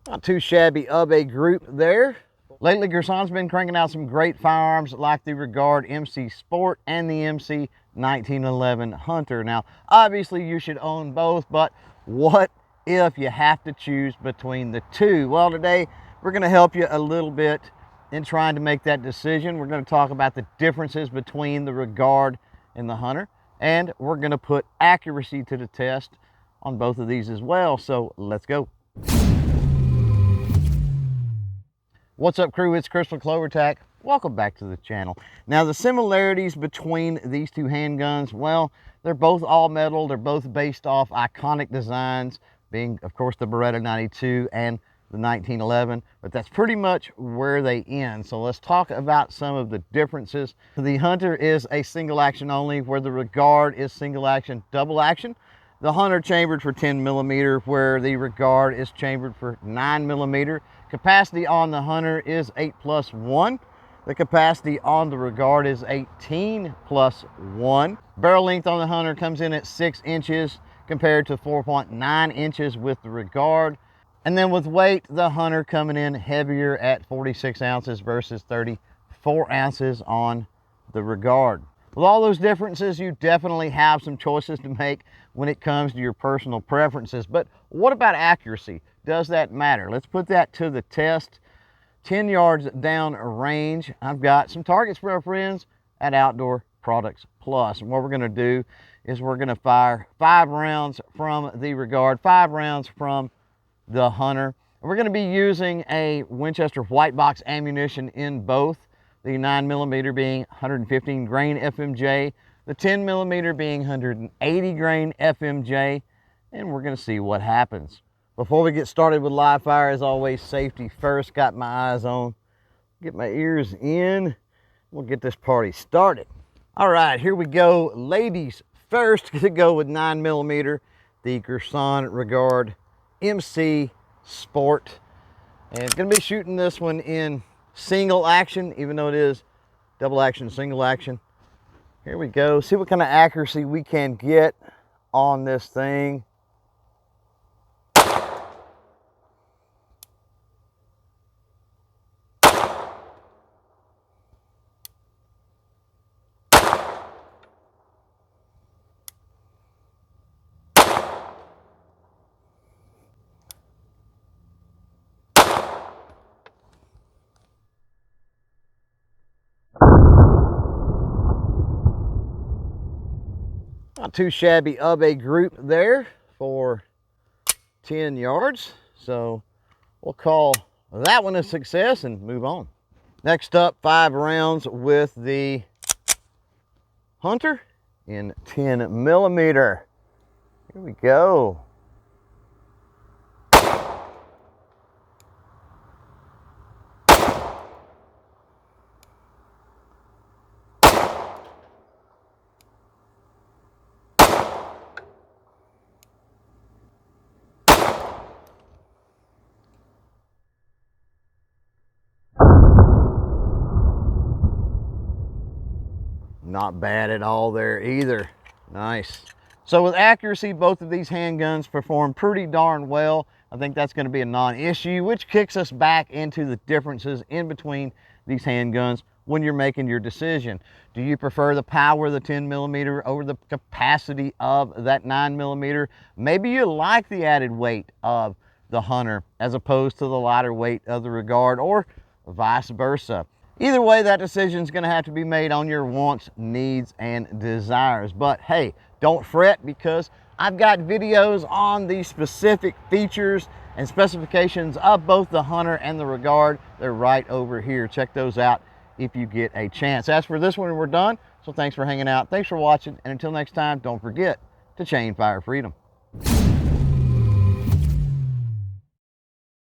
Not too shabby of a group there. Lately, Girsan's been cranking out some great firearms like the Rhode MC Sport and the MC1911 Hunter. Now, obviously you should own both, but what if you have to choose between the two? Well, today we're going to help you a little bit in trying to make that decision. We're going to talk about the differences between the Rhode and the Hunter, and we're going to put accuracy to the test on both of these as well. So let's go. What's up, crew? It's Chris from CloverTac. Welcome back to the channel. Now, the similarities between these two handguns, well, they're both all metal. They're both based off iconic designs, being, of course, the Beretta 92 and the 1911, but that's pretty much where they end. So let's talk about some of the differences. The Hunter is a single action only, where the Rhode is single action, double action. The Hunter chambered for 10 millimeter, where the Rhode is chambered for 9 millimeter. Capacity on the Hunter is 8+1. The capacity on the Rhode is 18+1. Barrel length on the Hunter comes in at 6 inches compared to 4.9 inches with the Rhode. And then with weight, the Hunter coming in heavier at 46 ounces versus 34 ounces on the Rhode. With all those differences, you definitely have some choices to make when it comes to your personal preferences. But what about accuracy? Does that matter? Let's put that to the test. 10 yards down range, I've got some targets for our friends at Outdoor Products Plus. And what we're going to do is we're going to fire 5 rounds from the Rhode, 5 rounds from the Hunter. We're going to be using a Winchester white box ammunition in both. The 9 millimeter being 115 grain FMJ, the 10 millimeter being 180 grain FMJ, and we're going to see what happens. Before we get started with live fire, as always, safety first. Got my eyes on, get my ears in. We'll get this party started. All right, here we go. Ladies first, to go with 9 millimeter, the Girsan Rhode MC Sport. And going to be shooting this one in single action, even though it is double action, single action. Here we go. See what kind of accuracy we can get on this thing. Not too shabby of a group there for 10 yards. So we'll call that one a success and move on. Next up, 5 rounds with the Hunter in 10 millimeter. Here we go. Not bad at all there either. Nice. So with accuracy, both of these handguns perform pretty darn well. I think that's going to be a non-issue, which kicks us back into the differences in between these handguns when you're making your decision. Do you prefer the power of the 10 millimeter over the capacity of that 9 millimeter? Maybe you like the added weight of the Hunter as opposed to the lighter weight of the Rhode, or vice versa. Either way, that decision is going to have to be made on your wants, needs, and desires. But hey, don't fret, because I've got videos on the specific features and specifications of both the Hunter and the Rhode. They're right over here. Check those out if you get a chance. As for this one, we're done. So thanks for hanging out. Thanks for watching. And until next time, don't forget to chain fire freedom.